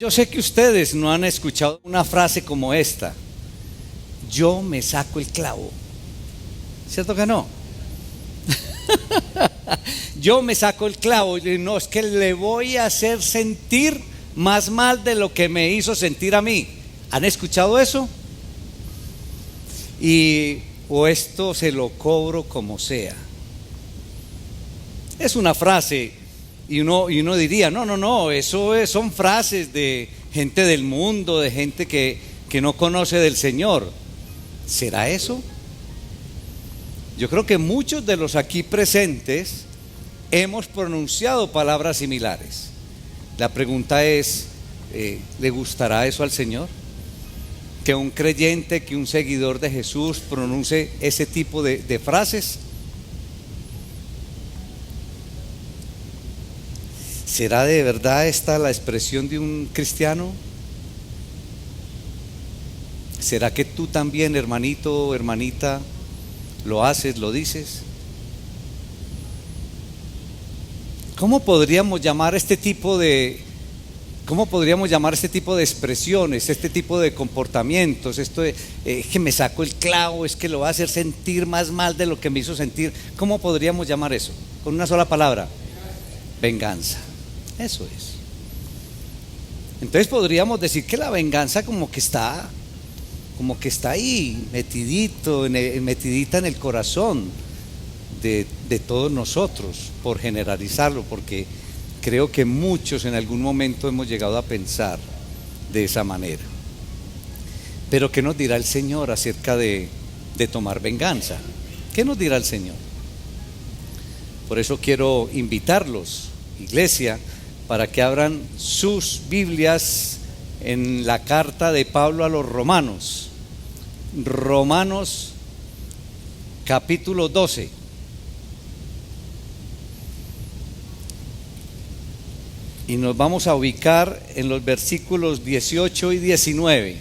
Yo sé que ustedes no han escuchado una frase como esta: yo me saco el clavo. ¿Cierto que no? Yo me saco el clavo. Y no, es que le voy a hacer sentir más mal de lo que me hizo sentir a mí. ¿Han escuchado eso? O esto se lo cobro como sea. Es una frase. Y uno diría, no, son frases de gente del mundo, de gente que no conoce del Señor. ¿Será eso? Yo creo que muchos de los aquí presentes hemos pronunciado palabras similares. La pregunta es, ¿le gustará eso al Señor? Que un creyente, que un seguidor de Jesús pronuncie ese tipo de frases. ¿Será de verdad esta la expresión de un cristiano? ¿Será que tú también, hermanito o hermanita, lo haces, lo dices? ¿Cómo podríamos llamar este tipo de expresiones, este tipo de comportamientos? Esto de que me saco el clavo, es que lo va a hacer sentir más mal de lo que me hizo sentir. ¿Cómo podríamos llamar eso? Con una sola palabra: venganza. Eso es. Entonces podríamos decir que la venganza como que está ahí, metidita en el corazón de todos nosotros, por generalizarlo, porque creo que muchos en algún momento hemos llegado a pensar de esa manera. Pero ¿qué nos dirá el Señor acerca de tomar venganza? ¿Qué nos dirá el Señor? Por eso quiero invitarlos, iglesia, para que abran sus Biblias en la carta de Pablo a los Romanos. Romanos capítulo 12. Y nos vamos a ubicar en los versículos 18 y 19.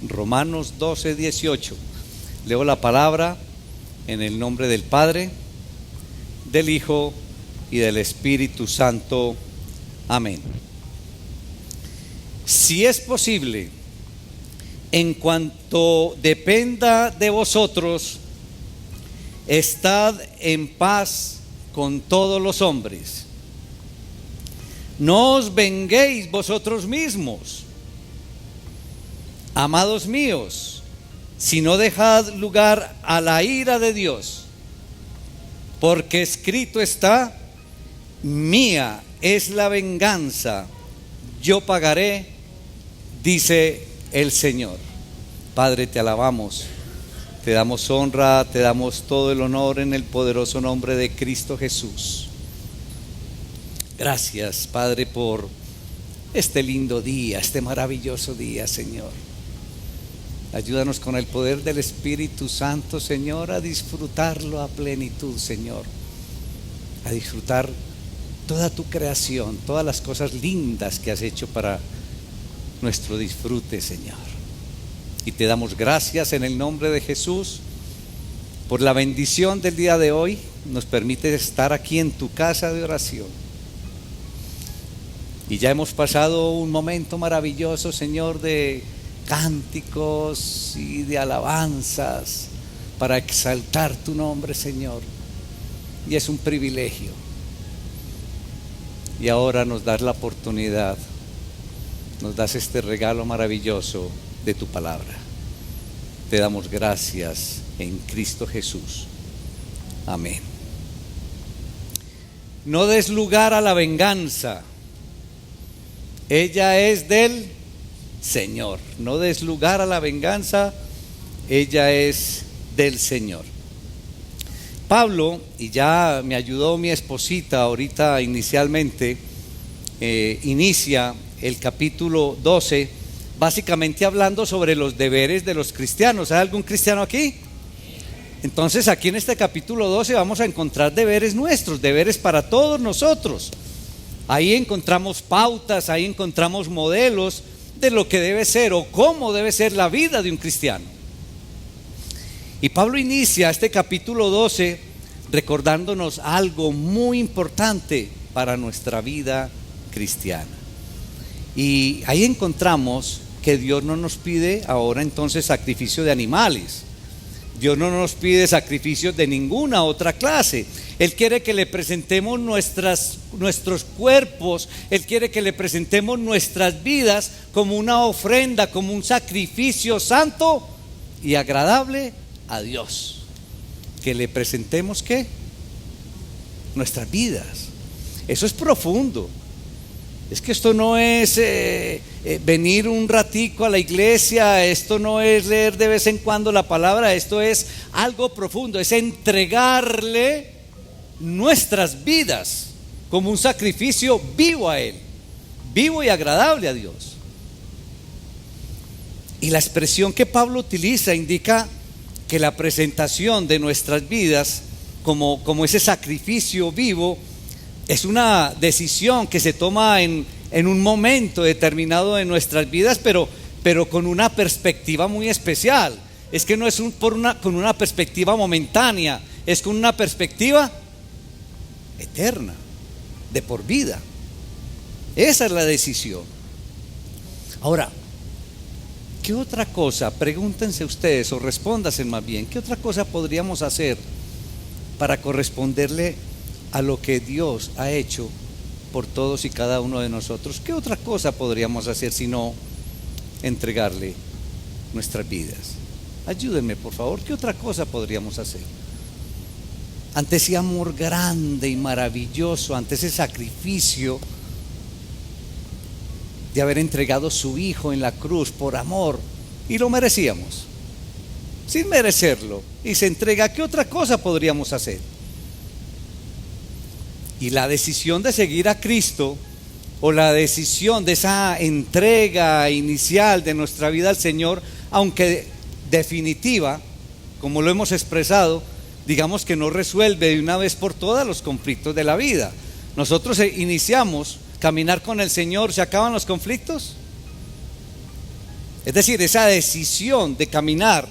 Romanos 12, 18. Leo la palabra en el nombre del Padre, del Hijo y del Espíritu Santo. Amén. Si es posible, en cuanto dependa de vosotros, estad en paz con todos los hombres. No os venguéis vosotros mismos, amados míos, sino dejad lugar a la ira de Dios, porque escrito está: mía es la venganza, yo pagaré, dice el Señor. Padre, te alabamos, te damos honra, te damos todo el honor en el poderoso nombre de Cristo Jesús. Gracias, Padre, por este lindo día, este maravilloso día, Señor. Ayúdanos con el poder del Espíritu Santo, Señor, a disfrutarlo a plenitud, Señor. A disfrutar toda tu creación, todas las cosas lindas que has hecho para nuestro disfrute, Señor. Y te damos gracias en el nombre de Jesús por la bendición del día de hoy. Nos permite estar aquí en tu casa de oración. Y ya hemos pasado un momento maravilloso, Señor, de cánticos y de alabanzas para exaltar tu nombre, Señor. Y es un privilegio. Y ahora nos das la oportunidad, nos das este regalo maravilloso de tu palabra. Te damos gracias en Cristo Jesús. Amén. No des lugar a la venganza, ella es del Señor. No des lugar a la venganza, ella es del Señor. Pablo, y ya me ayudó mi esposita ahorita inicialmente, inicia el capítulo 12 básicamente hablando sobre los deberes de los cristianos. ¿Hay algún cristiano aquí? Entonces aquí en este capítulo 12 vamos a encontrar deberes nuestros, deberes para todos nosotros. Ahí encontramos pautas, ahí encontramos modelos de lo que debe ser o cómo debe ser la vida de un cristiano. Y Pablo inicia este capítulo 12 recordándonos algo muy importante para nuestra vida cristiana. Y ahí encontramos que Dios no nos pide ahora entonces sacrificio de animales. Dios no nos pide sacrificios de ninguna otra clase. Él quiere que le presentemos nuestros cuerpos. Él quiere que le presentemos nuestras vidas como una ofrenda, como un sacrificio santo y agradable a Dios. Que le presentemos ¿qué? Nuestras vidas. Eso es profundo. Es que esto no es venir un ratico a la iglesia, esto no es leer de vez en cuando la palabra, esto es algo profundo, es entregarle nuestras vidas como un sacrificio vivo a Él, vivo y agradable a Dios. Y la expresión que Pablo utiliza indica que la presentación de nuestras vidas como ese sacrificio vivo es una decisión que se toma en un momento determinado de nuestras vidas, pero con una perspectiva muy especial. Es que no es con una perspectiva momentánea, es con una perspectiva eterna, de por vida. Esa es la decisión. Ahora, ¿qué otra cosa? Pregúntense ustedes o respóndanse más bien, ¿qué otra cosa podríamos hacer para corresponderle a lo que Dios ha hecho por todos y cada uno de nosotros? ¿Qué otra cosa podríamos hacer sino entregarle nuestras vidas? Ayúdenme, por favor. ¿Qué otra cosa podríamos hacer? Ante ese amor grande y maravilloso, ante ese sacrificio de haber entregado su Hijo en la cruz por amor, y lo merecíamos, sin merecerlo, y se entrega, ¿qué otra cosa podríamos hacer? Y la decisión de seguir a Cristo, o la decisión de esa entrega inicial de nuestra vida al Señor, aunque definitiva, como lo hemos expresado, digamos que no resuelve de una vez por todas los conflictos de la vida. Nosotros iniciamos caminar con el Señor, ¿se acaban los conflictos? Es decir, esa decisión de caminar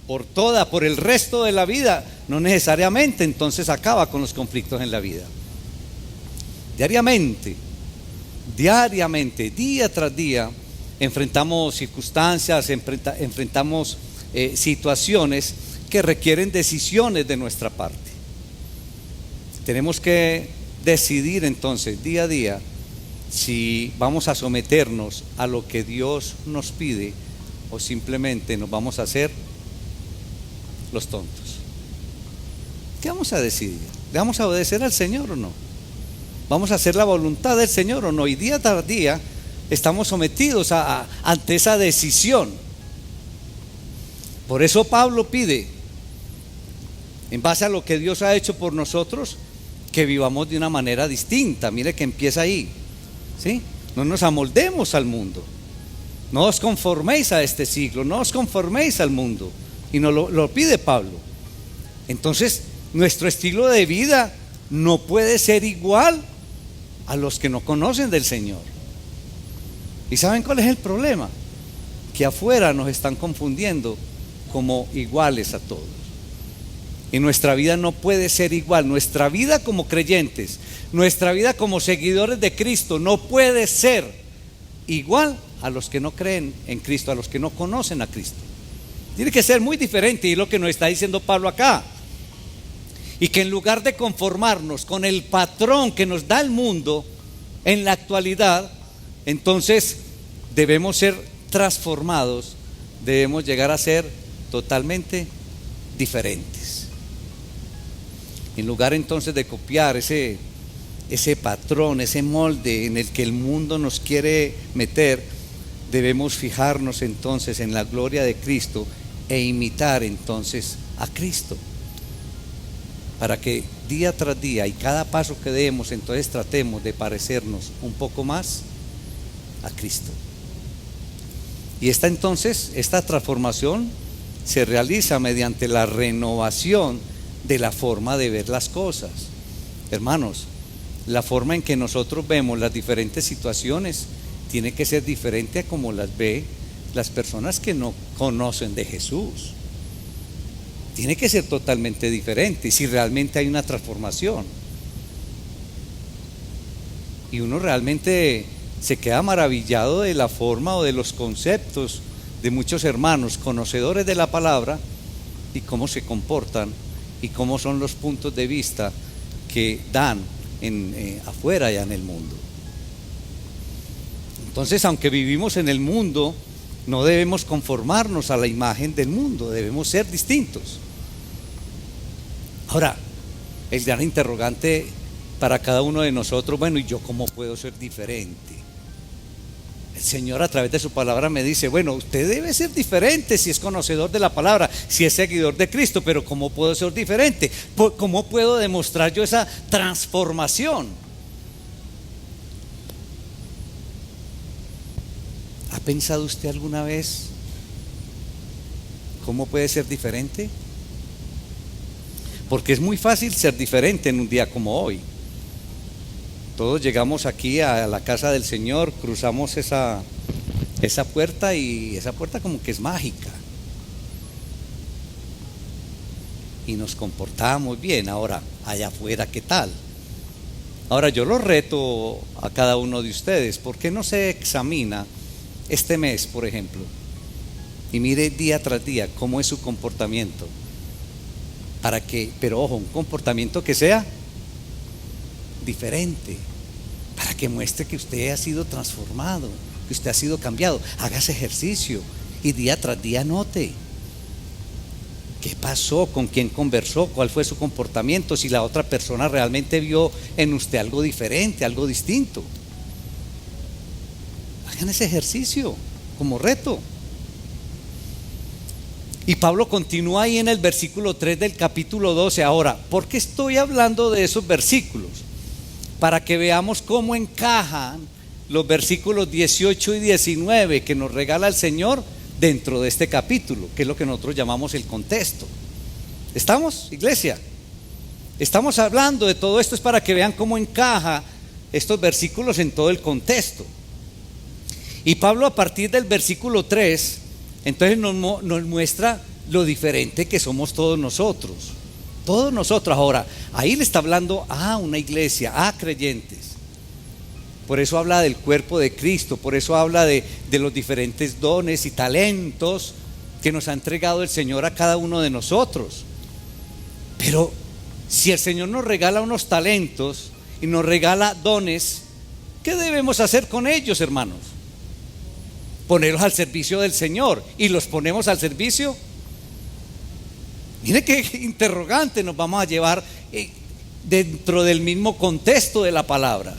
por el resto de la vida, no necesariamente entonces acaba con los conflictos en la vida. Diariamente, día tras día, enfrentamos circunstancias, enfrentamos situaciones que requieren decisiones de nuestra parte. Tenemos que decidir entonces día a día si vamos a someternos a lo que Dios nos pide o simplemente nos vamos a hacer los tontos. ¿Qué vamos a decidir? ¿Le vamos a obedecer al Señor o no? ¿Vamos a hacer la voluntad del Señor o no? Y día tras día estamos sometidos ante esa decisión. Por eso Pablo pide, en base a lo que Dios ha hecho por nosotros, que vivamos de una manera distinta. Mire que empieza ahí, ¿sí? No nos amoldemos al mundo, no os conforméis a este siglo, no os conforméis al mundo. Y nos lo pide Pablo. Entonces, nuestro estilo de vida no puede ser igual a los que no conocen del Señor. ¿Y saben cuál es el problema? Que afuera nos están confundiendo como iguales a todos. Y nuestra vida no puede ser igual. Nuestra vida como creyentes, nuestra vida como seguidores de Cristo no puede ser igual a los que no creen en Cristo, a los que no conocen a Cristo. Tiene que ser muy diferente, y es lo que nos está diciendo Pablo acá. Y que en lugar de conformarnos con el patrón que nos da el mundo en la actualidad, entonces debemos ser transformados, debemos llegar a ser totalmente diferentes. En lugar entonces de copiar ese patrón, ese molde en el que el mundo nos quiere meter, debemos fijarnos entonces en la gloria de Cristo e imitar entonces a Cristo, para que día tras día y cada paso que demos entonces tratemos de parecernos un poco más a Cristo. Y esta transformación se realiza mediante la renovación de la forma de ver las cosas. Hermanos, la forma en que nosotros vemos las diferentes situaciones tiene que ser diferente a como las ve las personas que no conocen de Jesús. Tiene que ser totalmente diferente si realmente hay una transformación. Y uno realmente se queda maravillado de la forma o de los conceptos de muchos hermanos conocedores de la palabra y cómo se comportan y cómo son los puntos de vista que dan afuera ya en el mundo. Entonces, aunque vivimos en el mundo, no debemos conformarnos a la imagen del mundo, debemos ser distintos. Ahora, el gran interrogante para cada uno de nosotros, bueno, ¿y yo cómo puedo ser diferente? El Señor a través de su palabra me dice, bueno, usted debe ser diferente si es conocedor de la palabra, si es seguidor de Cristo, pero ¿cómo puedo ser diferente? ¿Cómo puedo demostrar yo esa transformación? ¿Ha pensado usted alguna vez cómo puede ser diferente? Porque es muy fácil ser diferente en un día como hoy. Todos llegamos aquí a la casa del Señor, cruzamos esa puerta y esa puerta como que es mágica. Y nos comportamos bien. Ahora, allá afuera, ¿qué tal? Ahora yo los reto a cada uno de ustedes, ¿por qué no se examina este mes, por ejemplo? Y mire día tras día cómo es su comportamiento. Pero ojo, un comportamiento que sea diferente, para que muestre que usted ha sido transformado, que usted ha sido cambiado. Hágase ejercicio y día tras día note qué pasó, con quién conversó, cuál fue su comportamiento, si la otra persona realmente vio en usted algo diferente, algo distinto. Hagan ese ejercicio como reto. Y Pablo continúa ahí en el versículo 3 del capítulo 12. Ahora, ¿por qué estoy hablando de esos versículos? Para que veamos cómo encajan los versículos 18 y 19 que nos regala el Señor dentro de este capítulo, que es lo que nosotros llamamos el contexto. ¿Estamos, iglesia? Estamos hablando de todo esto, es para que vean cómo encaja estos versículos en todo el contexto. Y Pablo, a partir del versículo 3, entonces nos muestra lo diferente que somos todos nosotros. Todos nosotros. Ahora, ahí le está hablando a una iglesia, a creyentes. Por eso habla del cuerpo de Cristo, por eso habla de los diferentes dones y talentos que nos ha entregado el Señor a cada uno de nosotros. Pero si el Señor nos regala unos talentos y nos regala dones, ¿qué debemos hacer con ellos, hermanos? Ponerlos al servicio del Señor. ¿Y los ponemos al servicio? Mire qué interrogante nos vamos a llevar dentro del mismo contexto de la palabra.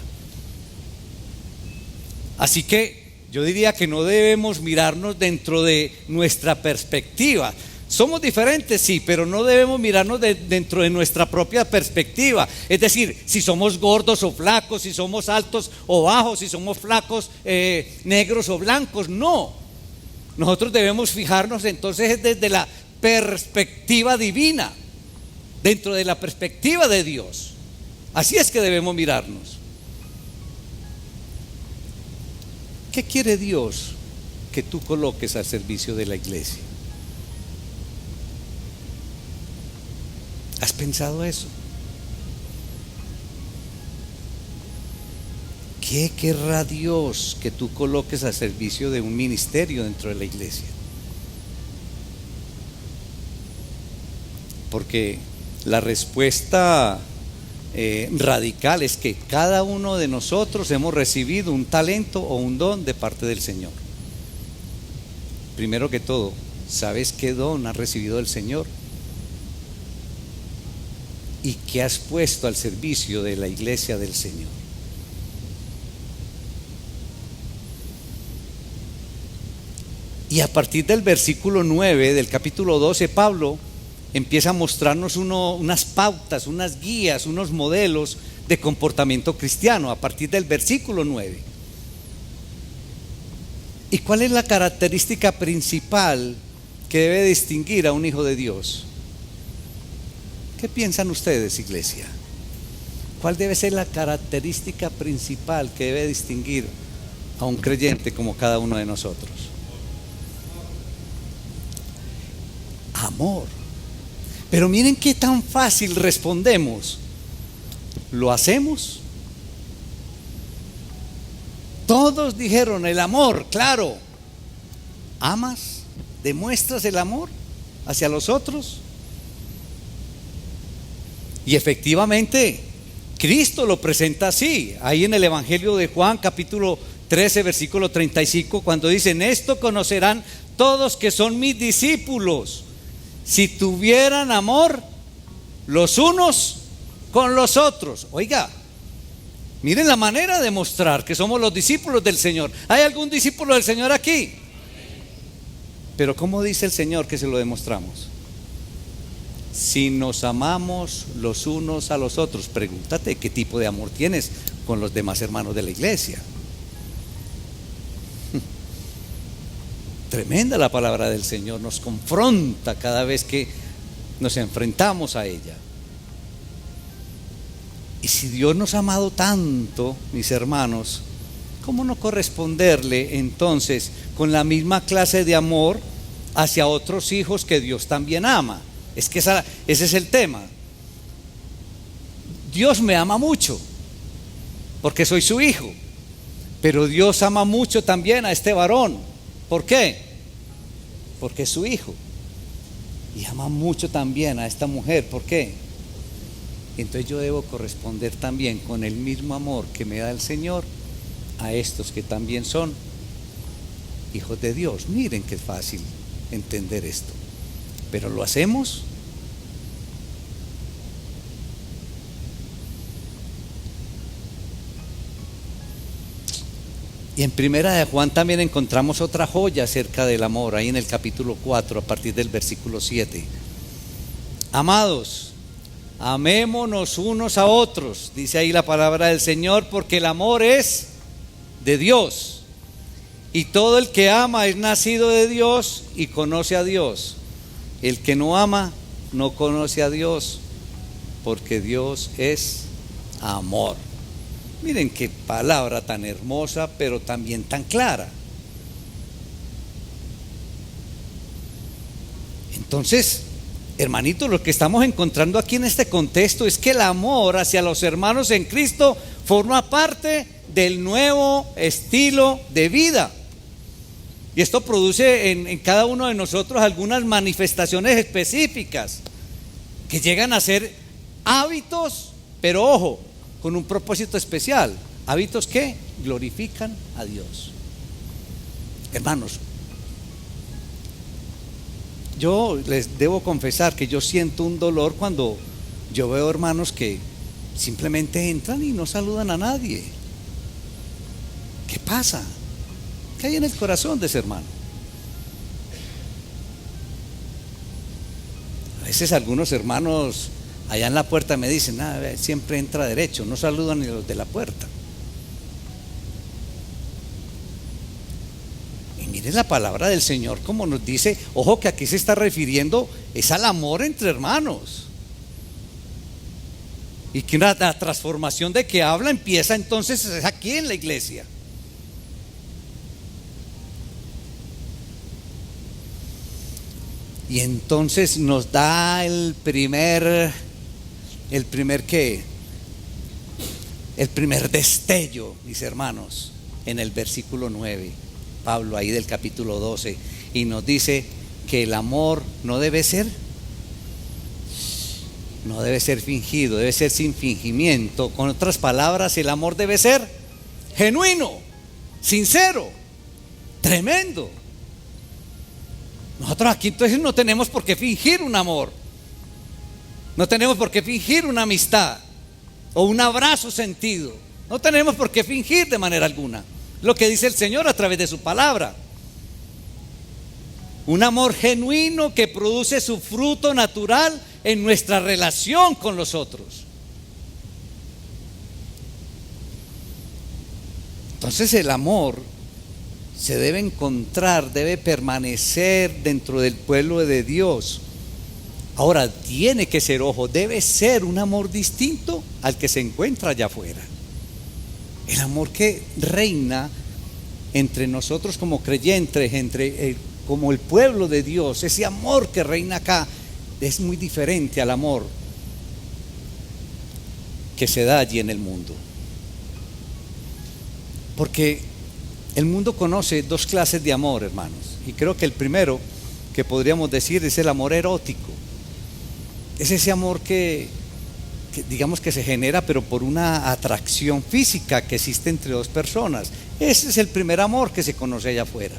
Así que yo diría que no debemos mirarnos dentro de nuestra perspectiva. Somos diferentes, sí, pero no debemos mirarnos dentro de nuestra propia perspectiva. Es decir, si somos gordos o flacos, si somos altos o bajos, si somos flacos, negros o blancos. No. Nosotros debemos fijarnos entonces desde la perspectiva divina, dentro de la perspectiva de Dios. Así es que debemos mirarnos. ¿Qué quiere Dios que tú coloques al servicio de la iglesia? ¿Has pensado eso? ¿Qué querrá Dios que tú coloques al servicio de un ministerio dentro de la iglesia? Porque la respuesta radical es que cada uno de nosotros hemos recibido un talento o un don de parte del Señor. Primero que todo, ¿sabes qué don has recibido del Señor? ¿Y qué has puesto al servicio de la iglesia del Señor? Y a partir del versículo 9 del capítulo 12, Pablo empieza a mostrarnos unas pautas, unas guías, unos modelos de comportamiento cristiano a partir del versículo 9. ¿Y cuál es la característica principal que debe distinguir a un hijo de Dios? ¿Qué piensan ustedes, iglesia? ¿Cuál debe ser la característica principal que debe distinguir a un creyente como cada uno de nosotros? Amor. Pero miren qué tan fácil respondemos. ¿Lo hacemos? Todos dijeron el amor, claro. ¿Amas? ¿Demuestras el amor hacia los otros? Y efectivamente, Cristo lo presenta así, ahí en el Evangelio de Juan, capítulo 13, versículo 35, cuando dicen: esto conocerán todos que son mis discípulos, si tuvieran amor los unos con los otros. Oiga, miren la manera de mostrar que somos los discípulos del Señor. ¿Hay algún discípulo del Señor aquí? Pero ¿cómo dice el Señor que se lo demostramos? Si nos amamos los unos a los otros. Pregúntate qué tipo de amor tienes con los demás hermanos de la iglesia. Tremenda la palabra del Señor, nos confronta cada vez que nos enfrentamos a ella. Y si Dios nos ha amado tanto, mis hermanos, ¿cómo no corresponderle entonces con la misma clase de amor hacia otros hijos que Dios también ama? Es que ese es el tema. Dios me ama mucho porque soy su hijo, pero Dios ama mucho también a este varón. ¿Por qué? Porque es su hijo. Y ama mucho también a esta mujer. ¿Por qué? Entonces yo debo corresponder también con el mismo amor que me da el Señor a estos que también son hijos de Dios. Miren qué fácil entender esto. Pero ¿lo hacemos? Y en Primera de Juan también encontramos otra joya acerca del amor, ahí en el capítulo 4, a partir del versículo 7. Amados, amémonos unos a otros, dice ahí la palabra del Señor, porque el amor es de Dios. Y todo el que ama es nacido de Dios y conoce a Dios. El que no ama no conoce a Dios, porque Dios es amor. Miren qué palabra tan hermosa, pero también tan clara. Entonces, hermanitos, lo que estamos encontrando aquí en este contexto es que el amor hacia los hermanos en Cristo forma parte del nuevo estilo de vida. Y esto produce en cada uno de nosotros algunas manifestaciones específicas que llegan a ser hábitos, pero ojo, con un propósito especial. Hábitos que glorifican a Dios. Hermanos, yo les debo confesar que yo siento un dolor cuando yo veo hermanos que simplemente entran y no saludan a nadie. ¿Qué pasa? ¿Qué hay en el corazón de ese hermano? A veces algunos hermanos allá en la puerta me dicen: siempre entra derecho, no saludan ni los de la puerta. Y miren la palabra del Señor como nos dice, ojo que aquí se está refiriendo es al amor entre hermanos. Y que la transformación de que habla empieza entonces es aquí en la iglesia. Y entonces nos da el primer destello, mis hermanos, en el versículo 9, Pablo ahí del capítulo 12, y nos dice que el amor no debe ser fingido, debe ser sin fingimiento. Con otras palabras, el amor debe ser genuino, sincero, tremendo. Nosotros aquí entonces no tenemos por qué fingir un amor, no tenemos por qué fingir una amistad o un abrazo sentido, no tenemos por qué fingir de manera alguna lo que dice el Señor a través de su palabra. Un amor genuino que produce su fruto natural en nuestra relación con los otros. Entonces el amor se debe encontrar, debe permanecer dentro del pueblo de Dios. Ahora tiene que ser, ojo, debe ser un amor distinto al que se encuentra allá afuera. El amor que reina entre nosotros como creyentes, como el pueblo de Dios, ese amor que reina acá es muy diferente al amor que se da allí en el mundo. Porque El mundo conoce dos clases de amor, hermanos, y creo que el primero que podríamos decir es el amor erótico. Es ese amor que digamos que se genera pero por una atracción física que existe entre dos personas. Ese es el primer amor que se conoce allá afuera.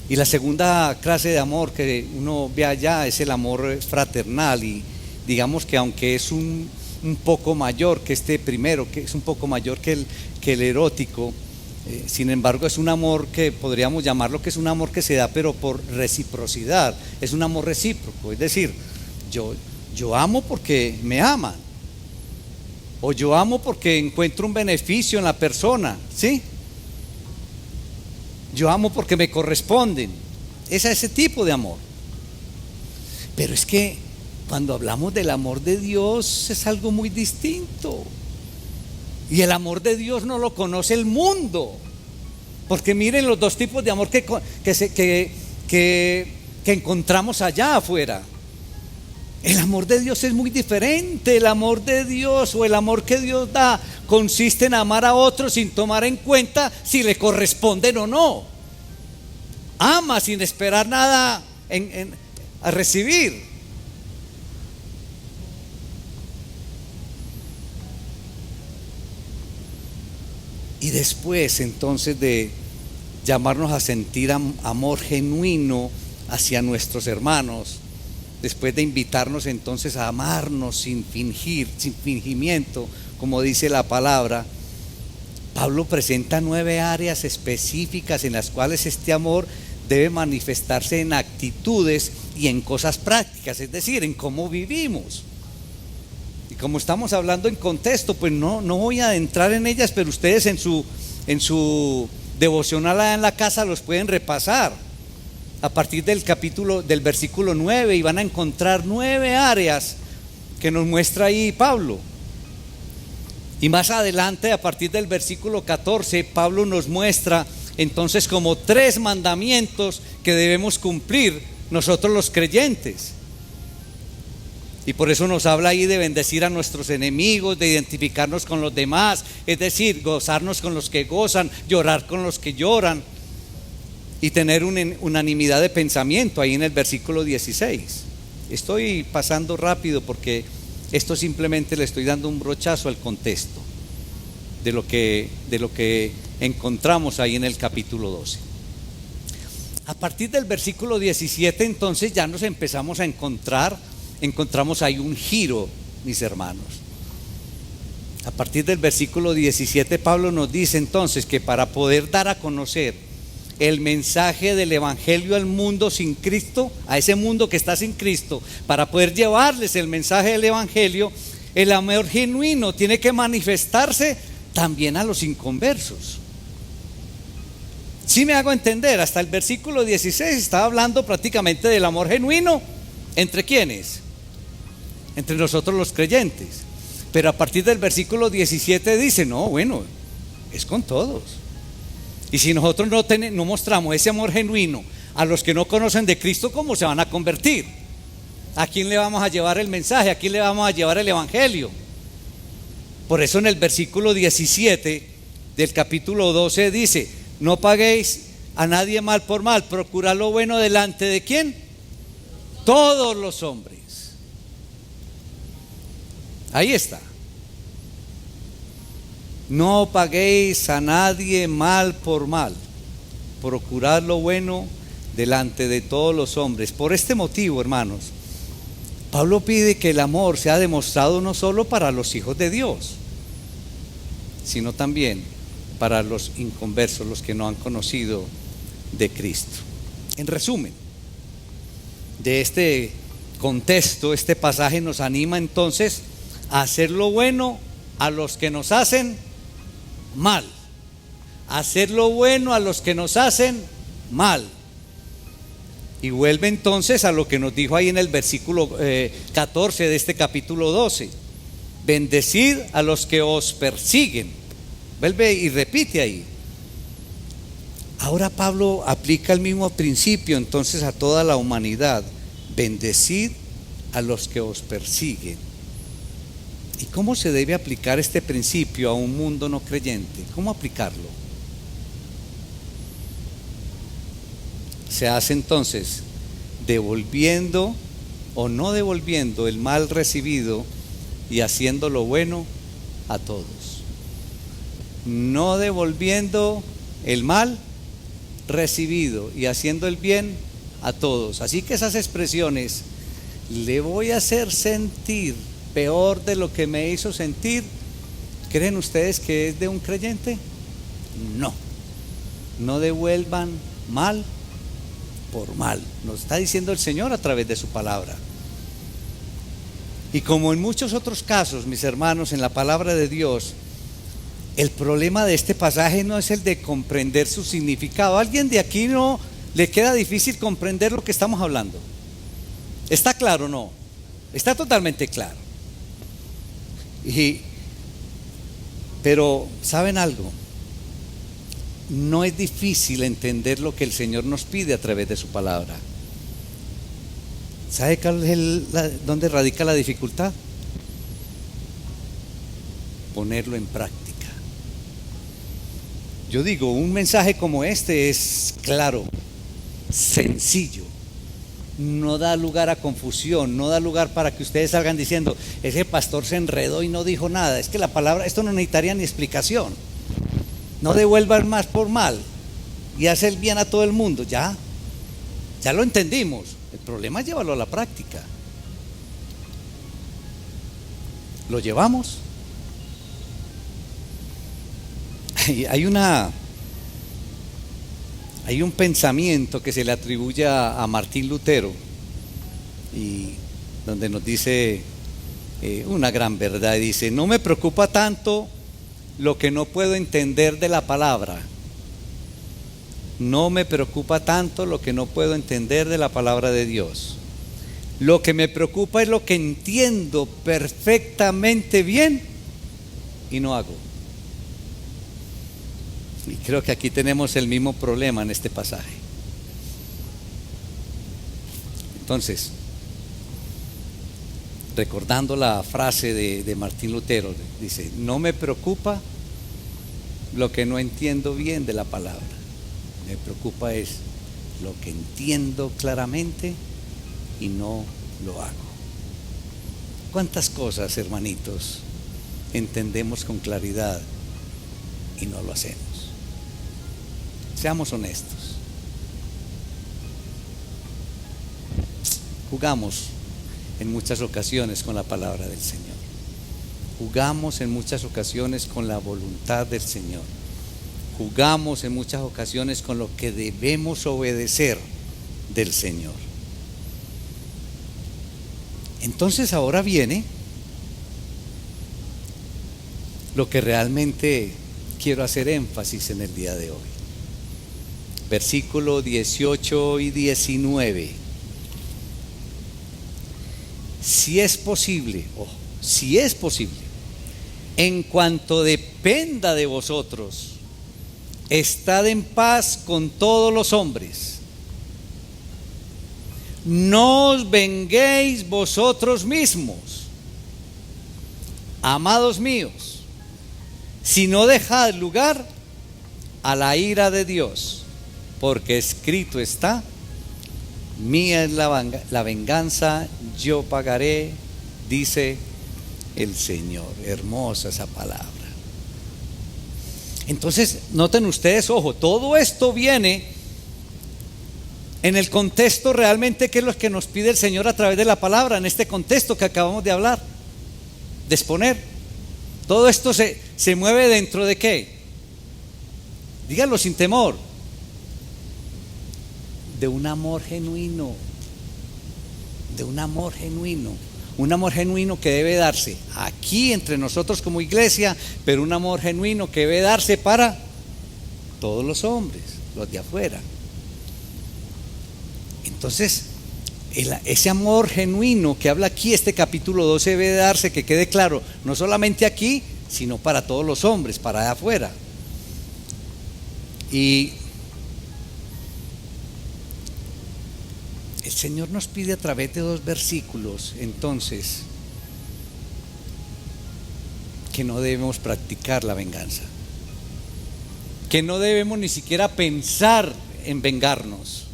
Y la segunda clase de amor que uno ve allá es el amor fraternal, y digamos que aunque es un poco mayor que este primero, que es un poco mayor que el erótico, sin embargo es un amor que podríamos llamarlo que es un amor que se da pero por reciprocidad, es un amor recíproco, es decir, yo amo porque me aman, o yo amo porque encuentro un beneficio en la persona, ¿sí? Yo amo porque me corresponden. Es ese tipo de amor. Pero es que cuando hablamos del amor de Dios es algo muy distinto. Y el amor de Dios no lo conoce el mundo. Porque miren los dos tipos de amor que encontramos allá afuera. El amor de Dios es muy diferente. El amor de Dios, o el amor que Dios da, consiste en amar a otros sin tomar en cuenta si le corresponden o no. Ama sin esperar nada a recibir. Y después entonces de llamarnos a sentir amor genuino hacia nuestros hermanos, después de invitarnos entonces a amarnos sin fingir, sin fingimiento, como dice la palabra, Pablo presenta 9 áreas específicas en las cuales este amor debe manifestarse en actitudes y en cosas prácticas, es decir, en cómo vivimos. Y como estamos hablando en contexto, pues no voy a adentrar en ellas, pero ustedes en su devocional allá en la casa los pueden repasar a partir del versículo 9, y van a encontrar 9 áreas que nos muestra ahí Pablo. Y más adelante, a partir del versículo 14, Pablo nos muestra entonces como 3 mandamientos que debemos cumplir nosotros los creyentes. Y por eso nos habla ahí de bendecir a nuestros enemigos, de identificarnos con los demás, es decir, gozarnos con los que gozan, llorar con los que lloran, y tener una unanimidad de pensamiento ahí en el versículo 16. Estoy pasando rápido porque esto simplemente le estoy dando un brochazo al contexto de lo que encontramos ahí en el capítulo 12. A partir del versículo 17 entonces ya nos empezamos a encontramos ahí un giro, mis hermanos. A partir del versículo 17 Pablo nos dice entonces que para poder dar a conocer el mensaje del evangelio al mundo sin Cristo, a ese mundo que está sin Cristo, para poder llevarles el mensaje del evangelio, el amor genuino tiene que manifestarse también a los inconversos. ¿Sí me hago entender? Hasta el versículo 16 estaba hablando prácticamente del amor genuino. ¿Entre quiénes? Entre nosotros los creyentes. Pero a partir del versículo 17 dice, no, bueno, es con todos. Y si nosotros no mostramos ese amor genuino a los que no conocen de Cristo, ¿cómo se van a convertir? ¿A quién le vamos a llevar el mensaje? ¿A quién le vamos a llevar el evangelio? Por eso en el versículo 17 del capítulo 12 dice, no paguéis a nadie mal por mal, procurad lo bueno delante de ¿quién? Todos los hombres. Ahí está. No paguéis a nadie mal por mal, procurad lo bueno delante de todos los hombres. Por este motivo, hermanos, Pablo pide que el amor sea demostrado no solo para los hijos de Dios, sino también para los inconversos, los que no han conocido de Cristo. En resumen, de este contexto, este pasaje nos anima entonces a hacer lo bueno a los que nos hacen mal, hacer lo bueno a los que nos hacen mal. Y vuelve entonces a lo que nos dijo ahí en el versículo 14 de este capítulo 12: bendecid a los que os persiguen. Vuelve y repite ahí. Ahora Pablo aplica el mismo principio entonces a toda la humanidad: bendecid a los que os persiguen. ¿Y cómo se debe aplicar este principio a un mundo no creyente? ¿Cómo aplicarlo? Se hace entonces devolviendo o no devolviendo el mal recibido y haciendo lo bueno a todos. No devolviendo el mal recibido y haciendo el bien a todos. Así que esas expresiones, le voy a hacer sentir peor de lo que me hizo sentir, ¿creen ustedes que es de un creyente? No. No devuelvan mal por mal. Nos está diciendo el Señor a través de su palabra. Y como en muchos otros casos, mis hermanos, en la palabra de Dios, el problema de este pasaje no es el de comprender su significado. ¿A alguien de aquí no le queda difícil comprender lo que estamos hablando? ¿Está claro o no? Está totalmente claro. Pero, ¿saben algo? No es difícil entender lo que el Señor nos pide a través de su palabra. ¿Sabe dónde radica la dificultad? Ponerlo en práctica. Yo digo, un mensaje como este es claro, sencillo, no da lugar a confusión, no da lugar para que ustedes salgan diciendo, ese pastor se enredó y no dijo nada. Es que la palabra, esto no necesitaría ni explicación. No devuelvan más por mal y hace el bien a todo el mundo. Ya lo entendimos. El problema es llevarlo a la práctica. ¿Lo llevamos? Hay un pensamiento que se le atribuye a Martín Lutero, y donde nos dice una gran verdad. Dice: no me preocupa tanto lo que no puedo entender de la palabra. No me preocupa tanto lo que no puedo entender de la palabra de Dios. Lo que me preocupa es lo que entiendo perfectamente bien y no hago. Y creo que aquí tenemos el mismo problema en este pasaje. Entonces, recordando la frase de Martín Lutero, dice: no me preocupa lo que no entiendo bien de la palabra. Me preocupa es lo que entiendo claramente y no lo hago. ¿Cuántas cosas, hermanitos, entendemos con claridad y no lo hacemos? Seamos honestos. Jugamos en muchas ocasiones con la palabra del Señor. Jugamos en muchas ocasiones con la voluntad del Señor. Jugamos en muchas ocasiones con lo que debemos obedecer del Señor. Entonces ahora viene lo que realmente quiero hacer énfasis en el día de hoy. Versículo 18 y 19. Si es posible, en cuanto dependa de vosotros, estad en paz con todos los hombres. No os venguéis vosotros mismos, amados míos, sino dejad lugar a la ira de Dios, porque escrito está: mía es la venganza, yo pagaré, dice el Señor. Hermosa esa palabra. Entonces, noten ustedes, ojo, todo esto viene en el contexto realmente que es lo que nos pide el Señor a través de la palabra, en este contexto que acabamos de hablar, de exponer. Todo esto se mueve dentro de ¿qué? Díganlo sin temor. De un amor genuino. De un amor genuino. Un amor genuino que debe darse aquí entre nosotros como iglesia, pero un amor genuino que debe darse para todos los hombres, los de afuera. Entonces, ese amor genuino que habla aquí este capítulo 12 debe darse, que quede claro, no solamente aquí, sino para todos los hombres, para de afuera. Y el Señor nos pide a través de dos versículos, entonces, que no debemos practicar la venganza, que no debemos ni siquiera pensar en vengarnos.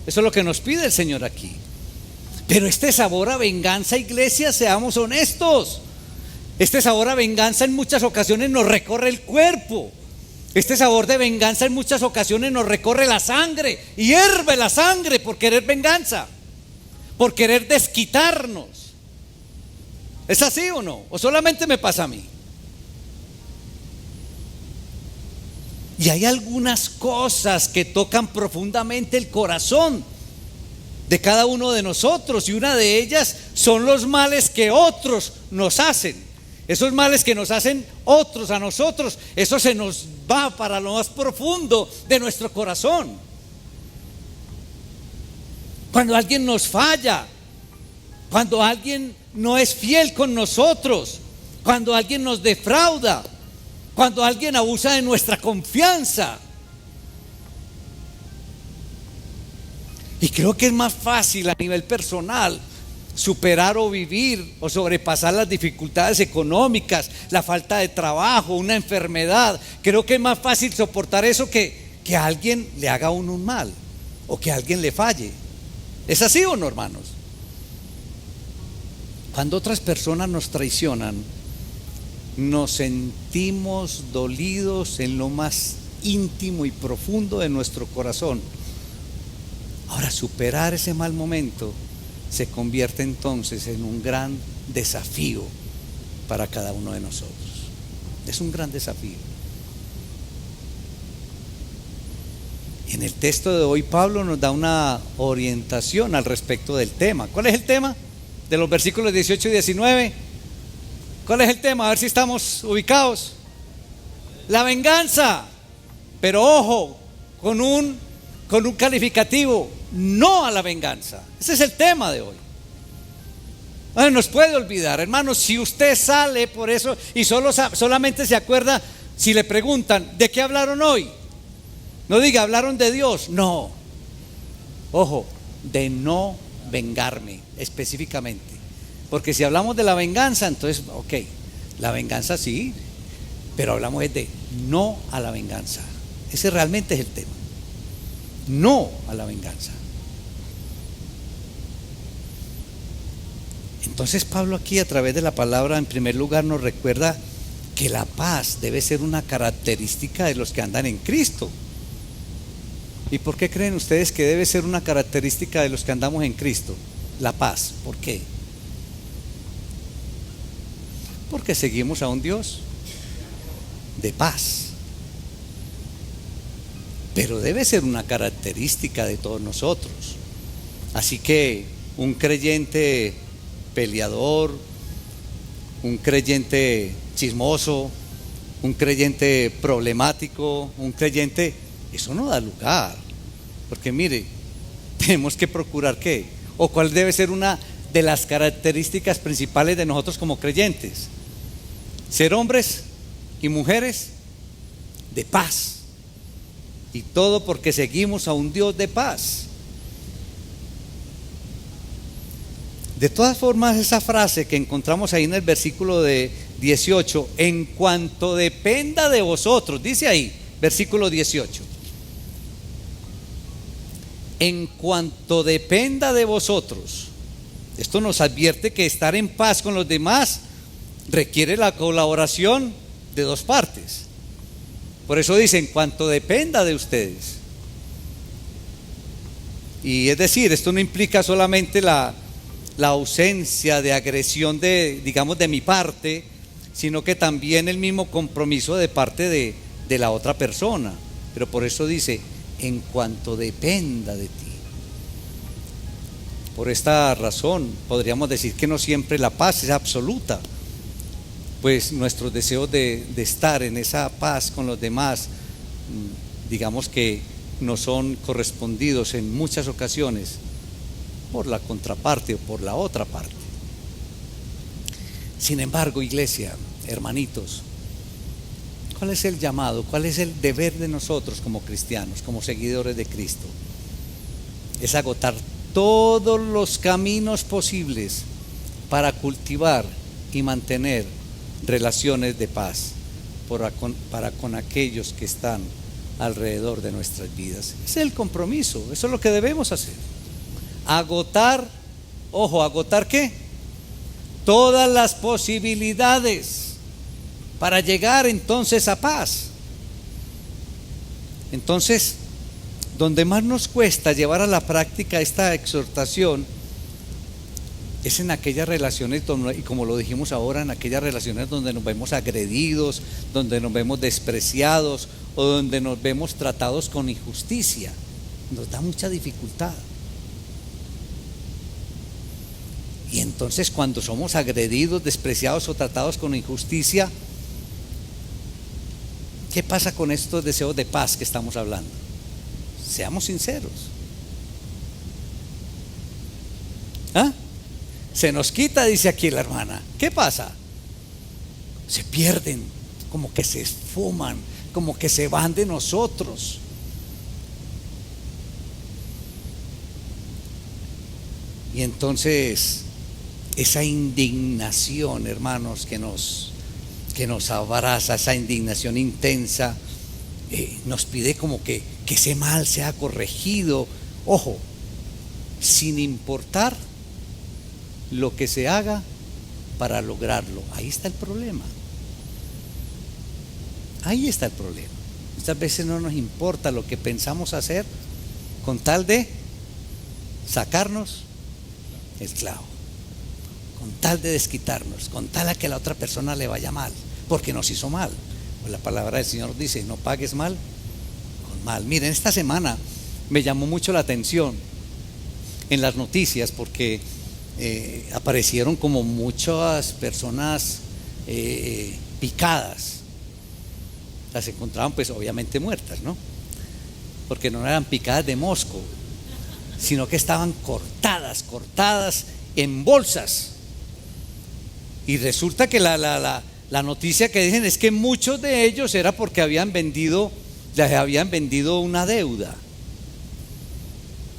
Eso es lo que nos pide el Señor aquí. Pero este sabor a venganza, iglesia, seamos honestos, este sabor a venganza en muchas ocasiones nos recorre el cuerpo. Este sabor de venganza en muchas ocasiones nos recorre la sangre y hierve la sangre por querer venganza, por querer desquitarnos. ¿Es así o no? ¿O solamente me pasa a mí? Y hay algunas cosas que tocan profundamente el corazón de cada uno de nosotros, y una de ellas son los males que otros nos hacen. Esos males que nos hacen otros a nosotros, eso se nos va para lo más profundo de nuestro corazón. Cuando alguien nos falla, cuando alguien no es fiel con nosotros, cuando alguien nos defrauda, cuando alguien abusa de nuestra confianza. Y creo que es más fácil a nivel personal superar o vivir o sobrepasar las dificultades económicas, la falta de trabajo, una enfermedad. Creo que es más fácil soportar eso que a alguien le haga a uno un mal o que a alguien le falle. ¿Es así o no, hermanos? Cuando otras personas nos traicionan, nos sentimos dolidos en lo más íntimo y profundo de nuestro corazón. Ahora, superar ese mal momento se convierte entonces en un gran desafío para cada uno de nosotros. Es un gran desafío. En el texto de hoy Pablo nos da una orientación al respecto del tema. ¿Cuál es el tema? De los versículos 18 y 19. ¿Cuál es el tema? A ver si estamos ubicados. La venganza. Pero ojo, con un calificativo: no a la venganza. Ese es el tema de hoy. No nos puede olvidar, hermanos, si usted sale por eso y solamente se acuerda si le preguntan ¿de qué hablaron hoy? No diga hablaron de Dios, no. Ojo, de no vengarme específicamente. Porque si hablamos de la venganza, entonces, ok, la venganza sí, pero hablamos de no a la venganza. Ese realmente es el tema. No a la venganza. Entonces Pablo aquí, a través de la palabra, en primer lugar nos recuerda que la paz debe ser una característica de los que andan en Cristo. ¿Y por qué creen ustedes que debe ser una característica de los que andamos en Cristo? La paz. ¿Por qué? Porque seguimos a un Dios de paz. Pero debe ser una característica de todos nosotros. Así que un creyente peleador, un creyente chismoso, un creyente problemático, un creyente, eso no da lugar. Porque mire, tenemos que procurar ¿qué? O cuál debe ser una de las características principales de nosotros como creyentes: ser hombres y mujeres de paz. Y todo porque seguimos a un Dios de paz. De todas formas, esa frase que encontramos ahí en el versículo de 18, en cuanto dependa de vosotros, dice ahí, versículo 18, en cuanto dependa de vosotros. Esto nos advierte que estar en paz con los demás requiere la colaboración de dos partes. Por eso dice, en cuanto dependa de ustedes. Y es decir, esto no implica solamente la ausencia de agresión de mi parte, sino que también el mismo compromiso de parte de la otra persona. Pero por eso dice, en cuanto dependa de ti. Por esta razón podríamos decir que no siempre la paz es absoluta, pues nuestros deseos de estar en esa paz con los demás, digamos que no son correspondidos en muchas ocasiones por la contraparte o por la otra parte. Sin embargo, iglesia, hermanitos, ¿cuál es el llamado? ¿Cuál es el deber de nosotros como cristianos, como seguidores de Cristo? Es agotar todos los caminos posibles para cultivar y mantener relaciones de paz para con aquellos que están alrededor de nuestras vidas. Ese es el compromiso, eso es lo que debemos hacer. Agotar, ojo, ¿agotar qué? Todas las posibilidades para llegar entonces a paz. Entonces, donde más nos cuesta llevar a la práctica esta exhortación es en aquellas relaciones donde, y como lo dijimos ahora, en aquellas relaciones donde nos vemos agredidos, donde nos vemos despreciados o donde nos vemos tratados con injusticia. Nos da mucha dificultad. Y entonces cuando somos agredidos, despreciados o tratados con injusticia, ¿qué pasa con estos deseos de paz que estamos hablando? Seamos sinceros. ¿Ah? Se nos quita, dice aquí la hermana. ¿Qué pasa? Se pierden, como que se esfuman, como que se van de nosotros. Y entonces esa indignación, hermanos, que nos abraza, esa indignación intensa, nos pide como que ese mal sea corregido, ojo, sin importar lo que se haga para lograrlo. Ahí está el problema. Ahí está el problema. Muchas veces no nos importa lo que pensamos hacer con tal de sacarnos el clavo, con tal de desquitarnos, con tal a que a la otra persona le vaya mal, porque nos hizo mal. Pues la palabra del Señor dice: no pagues mal con mal. Miren, esta semana me llamó mucho la atención en las noticias porque aparecieron como muchas personas picadas. Las encontraban pues obviamente muertas, ¿no? Porque no eran picadas de mosco, sino que estaban cortadas en bolsas. Y resulta que la noticia que dicen es que muchos de ellos era porque les habían vendido una deuda.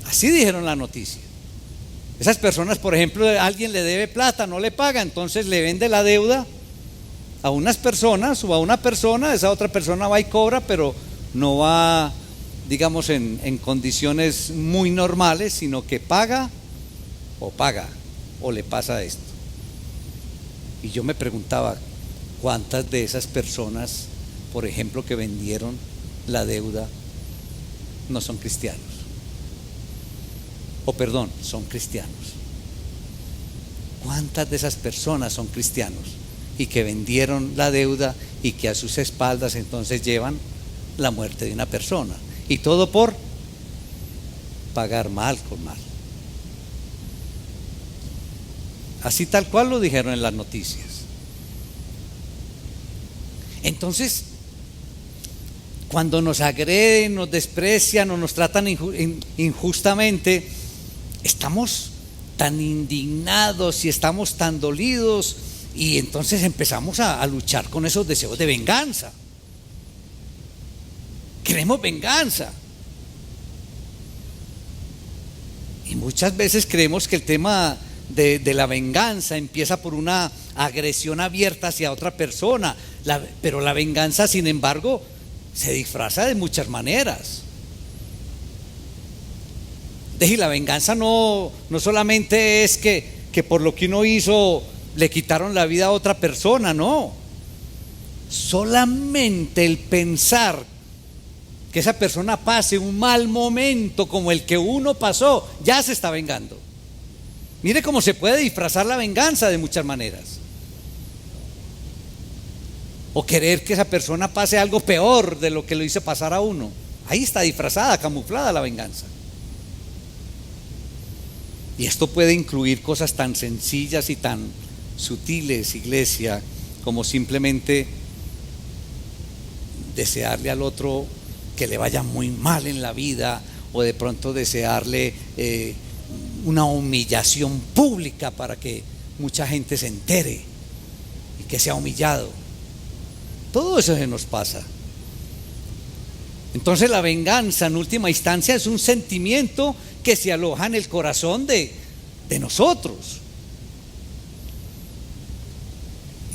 Así dijeron la noticia. Esas personas, por ejemplo, alguien le debe plata, no le paga, entonces le vende la deuda a unas personas o a una persona. Esa otra persona va y cobra, pero no va, digamos, en condiciones muy normales, sino que paga o le pasa esto. Y yo me preguntaba, ¿cuántas de esas personas, por ejemplo, que vendieron la deuda no son cristianos? Son cristianos. ¿Cuántas de esas personas son cristianos y que vendieron la deuda y que a sus espaldas entonces llevan la muerte de una persona? Y todo por pagar mal con mal. Así tal cual lo dijeron en las noticias. Entonces, cuando nos agreden, nos desprecian o nos tratan injustamente, estamos tan indignados y estamos tan dolidos, y entonces empezamos a luchar con esos deseos de venganza. Queremos venganza. Y muchas veces creemos que el tema de la venganza empieza por una agresión abierta hacia otra persona, pero la venganza, sin embargo, se disfraza de muchas maneras. Y la venganza no solamente es que por lo que uno hizo le quitaron la vida a otra persona, no. Solamente el pensar que esa persona pase un mal momento como el que uno pasó, ya se está vengando. Mire cómo se puede disfrazar la venganza de muchas maneras. O querer que esa persona pase algo peor de lo que lo hizo pasar a uno. Ahí está disfrazada, camuflada la venganza. Y esto puede incluir cosas tan sencillas y tan sutiles, iglesia, como simplemente desearle al otro que le vaya muy mal en la vida, o de pronto desearle una humillación pública para que mucha gente se entere y que sea humillado. Todo eso se nos pasa. Entonces la venganza en última instancia es un sentimiento que se aloja en el corazón de nosotros.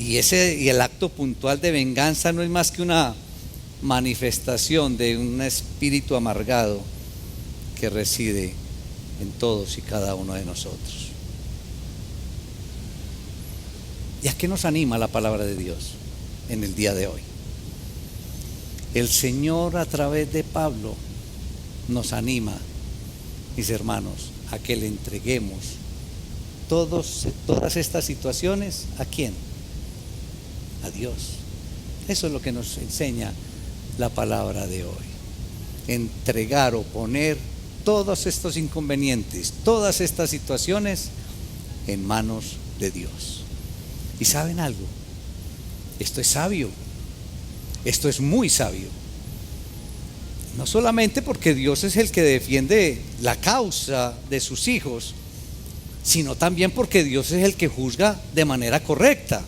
Y el acto puntual de venganza no es más que una manifestación de un espíritu amargado que reside en todos y cada uno de nosotros. ¿Y a qué nos anima la palabra de Dios en el día de hoy? El Señor, a través de Pablo, nos anima, mis hermanos, a que le entreguemos todas estas situaciones. ¿A quién? A Dios. Eso es lo que nos enseña la palabra de hoy. Entregar o poner todos estos inconvenientes, todas estas situaciones en manos de Dios. ¿Y saben algo? Esto es sabio. Esto es muy sabio. No solamente porque Dios es el que defiende la causa de sus hijos, sino también porque Dios es el que juzga de manera correcta.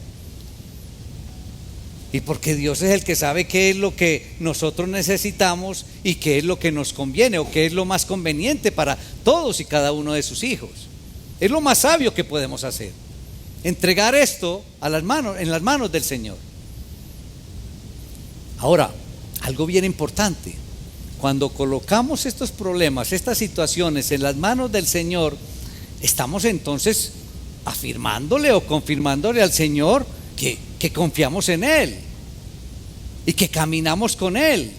Y porque Dios es el que sabe qué es lo que nosotros necesitamos y qué es lo que nos conviene o qué es lo más conveniente para todos y cada uno de sus hijos. Es lo más sabio que podemos hacer. Entregar esto en las manos del Señor. Ahora, algo bien importante. Cuando colocamos estos problemas, estas situaciones en las manos del Señor, estamos entonces afirmándole o confirmándole al Señor que confiamos en Él y que caminamos con Él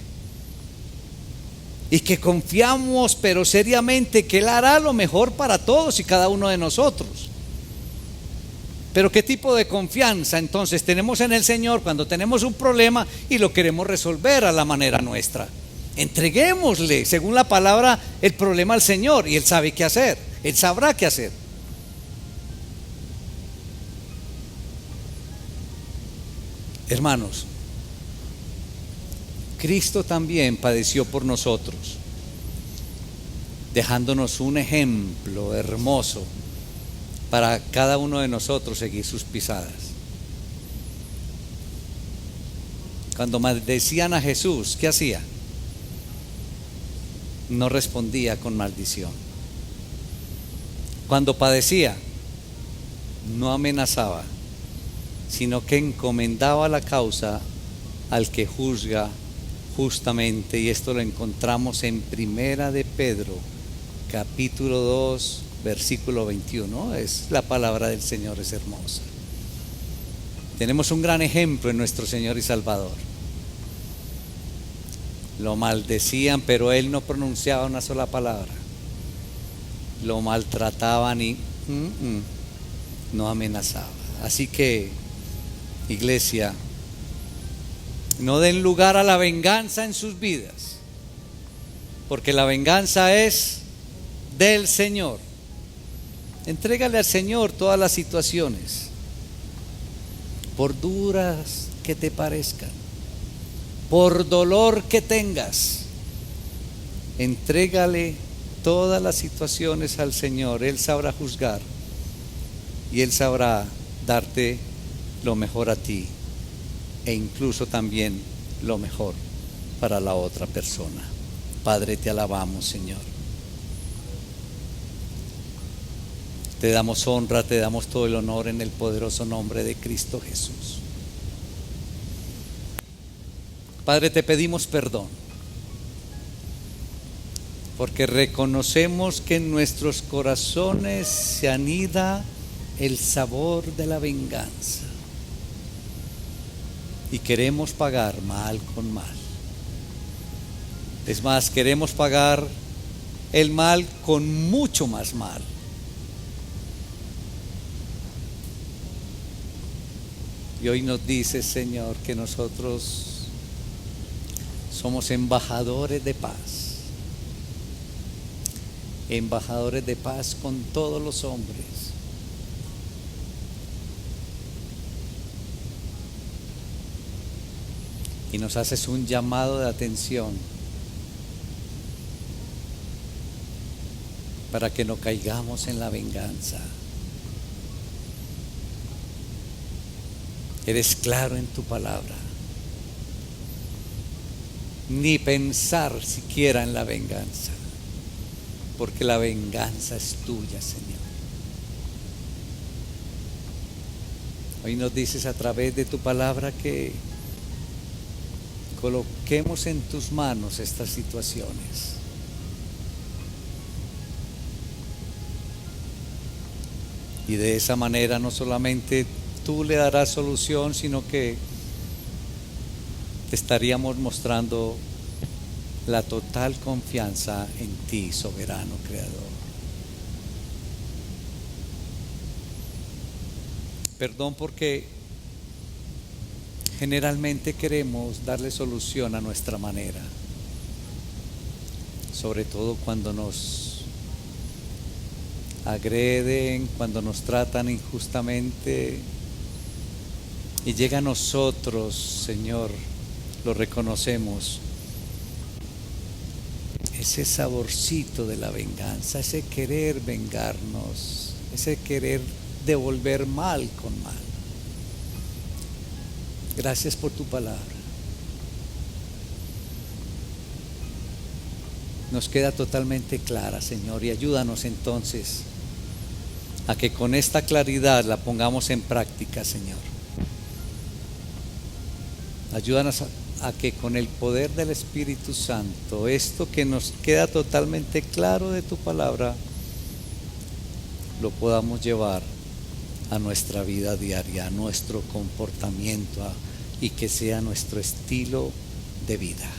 y que confiamos pero seriamente que Él hará lo mejor para todos y cada uno de nosotros. Pero ¿qué tipo de confianza entonces tenemos en el Señor cuando tenemos un problema y lo queremos resolver a la manera nuestra? Entreguémosle, según la palabra, el problema al Señor y Él sabe qué hacer, Él sabrá qué hacer. Hermanos, Cristo también padeció por nosotros, dejándonos un ejemplo hermoso para cada uno de nosotros seguir sus pisadas. Cuando maldecían a Jesús, ¿qué hacía? No respondía con maldición. Cuando padecía, no amenazaba, sino que encomendaba la causa al que juzga justamente. Y esto lo encontramos en Primera de Pedro, capítulo 2, versículo 21. Es la palabra del Señor, es hermosa. Tenemos un gran ejemplo en nuestro Señor y Salvador. Lo maldecían, pero Él no pronunciaba una sola palabra. Lo maltrataban y no amenazaba. Así que, iglesia, no den lugar a la venganza en sus vidas, porque la venganza es del Señor. Entrégale al Señor todas las situaciones, por duras que te parezcan, por dolor que tengas. Entrégale todas las situaciones al Señor. Él sabrá juzgar y Él sabrá darte lo mejor a ti e incluso también lo mejor para la otra persona. Padre, te alabamos, Señor. Te damos honra, te damos todo el honor en el poderoso nombre de Cristo Jesús. Padre, te pedimos perdón, porque reconocemos que en nuestros corazones se anida el sabor de la venganza y queremos pagar mal con mal. Es más, queremos pagar el mal con mucho más mal. Y hoy nos dice, Señor, que nosotros somos embajadores de paz. Embajadores de paz con todos los hombres. Y nos haces un llamado de atención para que no caigamos en la venganza. Eres claro en tu palabra. Ni pensar siquiera en la venganza, porque la venganza es tuya, Señor. Hoy nos dices a través de tu palabra que coloquemos en tus manos estas situaciones. Y de esa manera no solamente tú le darás solución, sino que te estaríamos mostrando la total confianza en ti, soberano creador. Perdón porque generalmente queremos darle solución a nuestra manera, sobre todo cuando nos agreden, cuando nos tratan injustamente y llega a nosotros, Señor, lo reconocemos, ese saborcito de la venganza, ese querer vengarnos, ese querer devolver mal con mal. Gracias por tu palabra. Nos queda totalmente clara, Señor, y ayúdanos entonces a que con esta claridad la pongamos en práctica, Señor. Ayúdanos a que con el poder del Espíritu Santo, esto que nos queda totalmente claro de tu palabra, lo podamos llevar a nuestra vida diaria, a nuestro comportamiento, y que sea nuestro estilo de vida.